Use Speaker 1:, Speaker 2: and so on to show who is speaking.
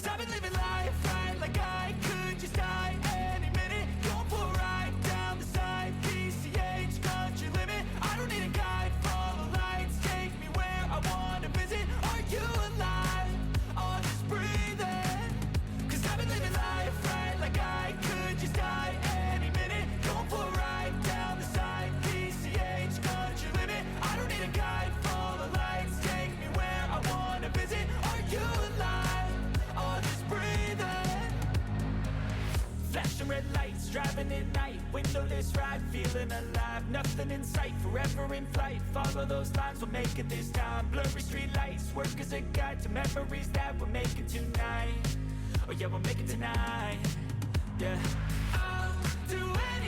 Speaker 1: I've been living life right like I could just die any minute. Going for a ride down the side, PCH, country limit. I don't need a guide, follow lights, take me where I wanna visit. Are you alive? Or just breathing? Cause I've been living life right like I could just die any minute. Going for a ride down the side, PCH, country limit. I don't need a guide, follow lights, take me where I wanna visit. Are you alive? Or just breathing? Flashing red lights, driving at night, windowless ride, feeling alive. Nothing in sight, forever in flight. Follow those lines, we'll make it this time. Blurry street lights, work as a guide to memories that we're making tonight. Oh yeah, we'll make it tonight. Yeah, I'll do anything